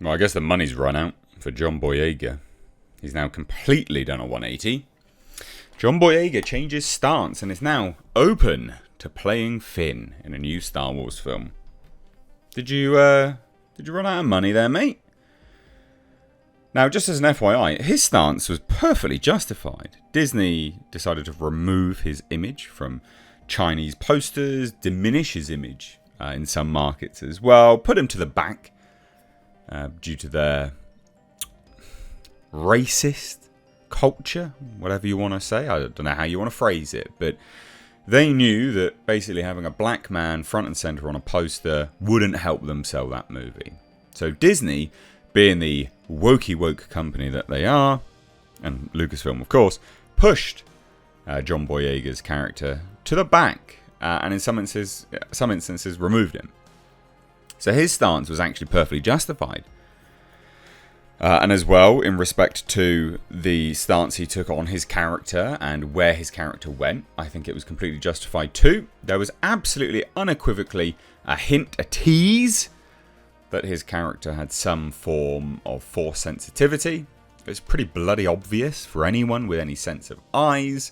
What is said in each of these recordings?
Well, I guess the money's run out for John Boyega. He's now completely done a 180. John Boyega changes stance and is now open to playing Finn in a new Star Wars film. Did you run out of money there, mate? Now, just as an FYI, his stance was perfectly justified. Disney decided to remove his image from Chinese posters, diminish his image in some markets as well, put him to the back due to their racist culture, whatever you want to say. I don't know how you want to phrase it, but they knew that basically having a black man front and center on a poster wouldn't help them sell that movie. So Disney, being the woke company that they are, and Lucasfilm, of course, pushed John Boyega's character to the back, and in some instances removed him. So his stance was actually perfectly justified. And as well, in respect to the stance he took on his character and where his character went, I think it was completely justified too. There was absolutely unequivocally a hint, a tease, that his character had some form of force sensitivity. It's pretty bloody obvious for anyone with any sense of eyes.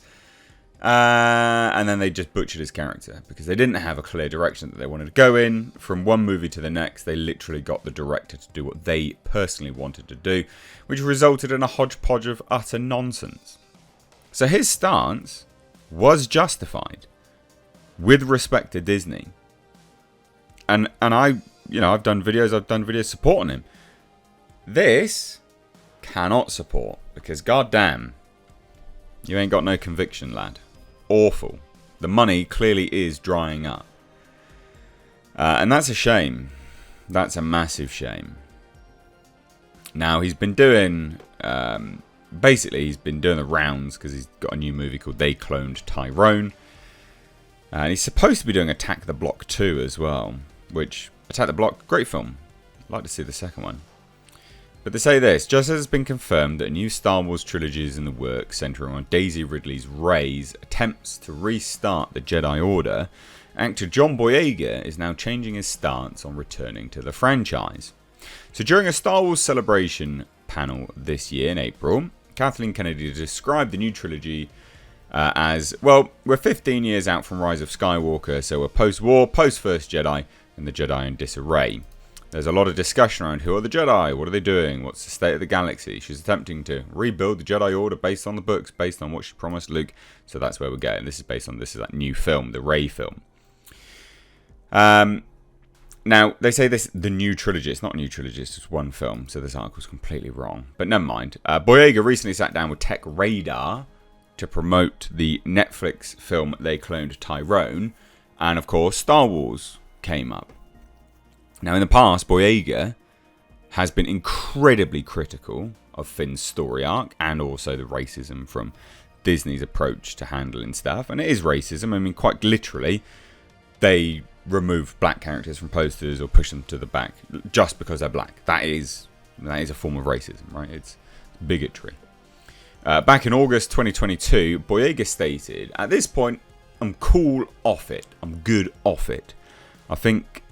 And then they just butchered his character because they didn't have a clear direction that they wanted to go in. From one movie to the next, they literally got the director to do what they personally wanted to do, which resulted in a hodgepodge of utter nonsense. So his stance was justified with respect to Disney. And I've done videos supporting him. This cannot support because goddamn, you ain't got no conviction, lad. Awful. The money clearly is drying up. And that's a shame. That's a massive shame. Now, he's been doing... he's been doing the rounds because he's got a new movie called They Cloned Tyrone. And he's supposed to be doing Attack the Block 2 as well. Which, Attack the Block, great film. I'd like to see the second one. But they say this, just as it's been confirmed that a new Star Wars trilogy is in the works centering on Daisy Ridley's Rey's attempts to restart the Jedi Order, actor John Boyega is now changing his stance on returning to the franchise. So during a Star Wars Celebration panel this year in April, Kathleen Kennedy described the new trilogy as, well, we're 15 years out from Rise of Skywalker, so we're post-war, post-First Jedi, and the Jedi in disarray. There's a lot of discussion around who are the Jedi, what are they doing, what's the state of the galaxy. She's attempting to rebuild the Jedi Order based on the books, based on what she promised Luke. So that's where we're getting. This is that new film, the Rey film. Now, they say the new trilogy. It's not a new trilogy, it's just one film. So this article's completely wrong. But never mind. Boyega recently sat down with Tech Radar to promote the Netflix film They Cloned Tyrone. And of course, Star Wars came up. Now, in the past, Boyega has been incredibly critical of Finn's story arc and also the racism from Disney's approach to handling stuff. And it is racism. I mean, quite literally, they remove black characters from posters or push them to the back just because they're black. That is a form of racism, right? It's bigotry. Back in August 2022, Boyega stated, at this point, I'm cool off it. I'm good off it. I think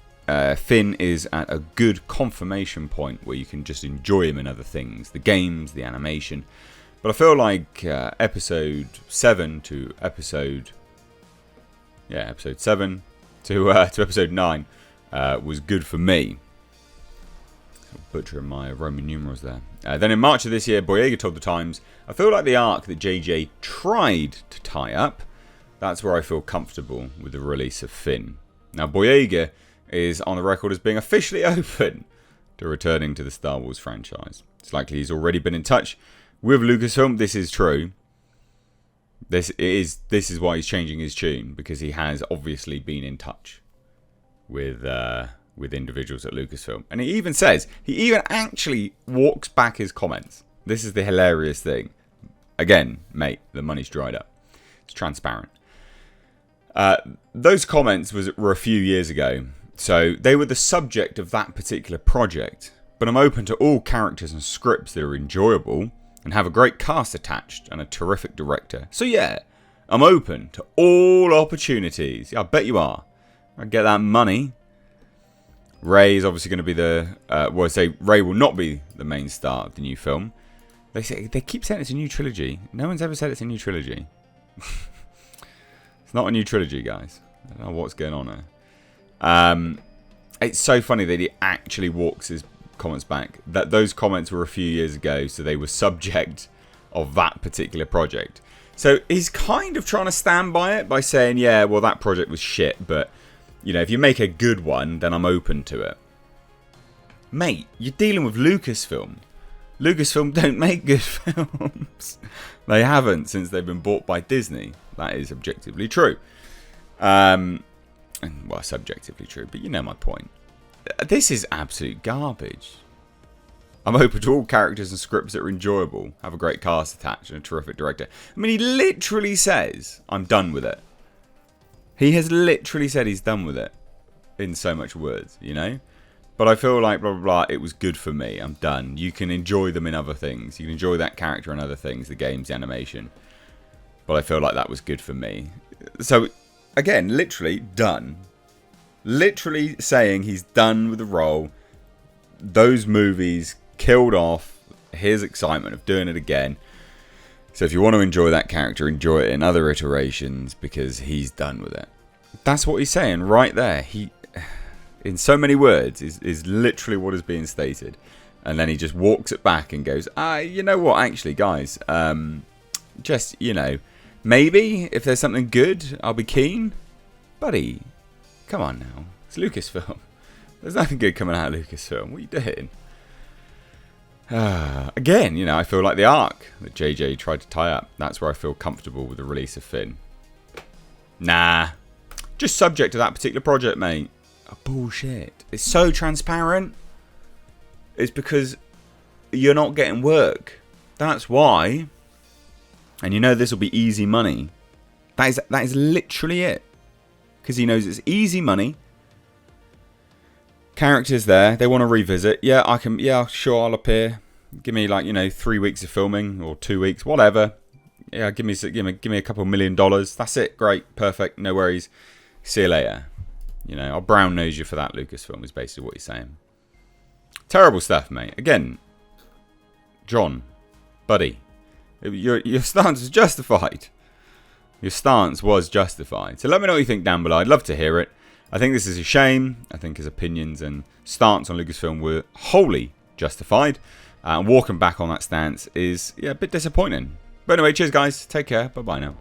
Finn is at a good confirmation point where you can just enjoy him in other things, the games, the animation. But I feel like episode 7 to episode 9 was good for me. Butchering my Roman numerals there. Then in March of this year, Boyega told The Times, I feel like the arc that JJ tried to tie up, that's where I feel comfortable with the release of Finn. Now, Boyega is on the record as being officially open to returning to the Star Wars franchise. It's likely he's already been in touch with Lucasfilm. This is true. This is why he's changing his tune, because he has obviously been in touch with individuals at Lucasfilm. And he even actually walks back his comments. This is the hilarious thing. Again, mate, the money's dried up. It's transparent. Those comments were a few years ago. So they were the subject of that particular project. But I'm open to all characters and scripts that are enjoyable and have a great cast attached and a terrific director. So yeah, I'm open to all opportunities. Yeah, I bet you are. I get that money. Rey is obviously going to be the... well, I say Rey will not be the main star of the new film. They keep saying it's a new trilogy. No one's ever said it's a new trilogy. It's not a new trilogy, guys. I don't know what's going on here. It's so funny that he actually walks his comments back. That those comments were a few years ago, so they were subject of that particular project. So he's kind of trying to stand by it by saying, yeah, well, that project was shit, but, you know, if you make a good one, then I'm open to it. Mate, you're dealing with Lucasfilm. Lucasfilm don't make good films. They haven't since they've been bought by Disney. That is objectively true. And, well, subjectively true, but you know my point. This is absolute garbage. I'm open to all characters and scripts that are enjoyable, have a great cast attached and a terrific director. I mean, he literally says, I'm done with it. He has literally said he's done with it in so much words, you know? But I feel like, blah, blah, blah, it was good for me. I'm done. You can enjoy them in other things. You can enjoy that character in other things, the games, the animation. But I feel like that was good for me. So, again, literally done. Literally saying he's done with the role. Those movies killed off his excitement of doing it again. So if you want to enjoy that character, enjoy it in other iterations because he's done with it. That's what he's saying right there. He, in so many words, is literally what is being stated. And then he just walks it back and goes, you know what, actually, guys, just, you know, maybe if there's something good, I'll be keen. Buddy, come on now. It's Lucasfilm. There's nothing good coming out of Lucasfilm. What are you doing? Again, you know, I feel like the arc that JJ tried to tie up. That's where I feel comfortable with the release of Finn. Nah. Just subject to that particular project, mate. Oh, bullshit. It's so transparent. It's because you're not getting work. That's why. And you know this will be easy money. That is literally it. Because he knows it's easy money. Characters there, they want to revisit. Yeah, I can. Yeah, sure, I'll appear. Give me like, you know, 3 weeks of filming or 2 weeks, whatever. Yeah, give me a couple $1 million. That's it. Great, perfect, no worries. See you later. You know, I'll brown nose you for that. Lucasfilm is basically what he's saying. Terrible stuff, mate. Again, John, buddy, your stance is justified. Your stance was justified. So let me know what you think down below. I'd love to hear it. I think this is a shame. I think his opinions and stance on Lucasfilm were wholly justified. And walking back on that stance is, yeah, a bit disappointing. But anyway, cheers guys. Take care. Bye-bye now.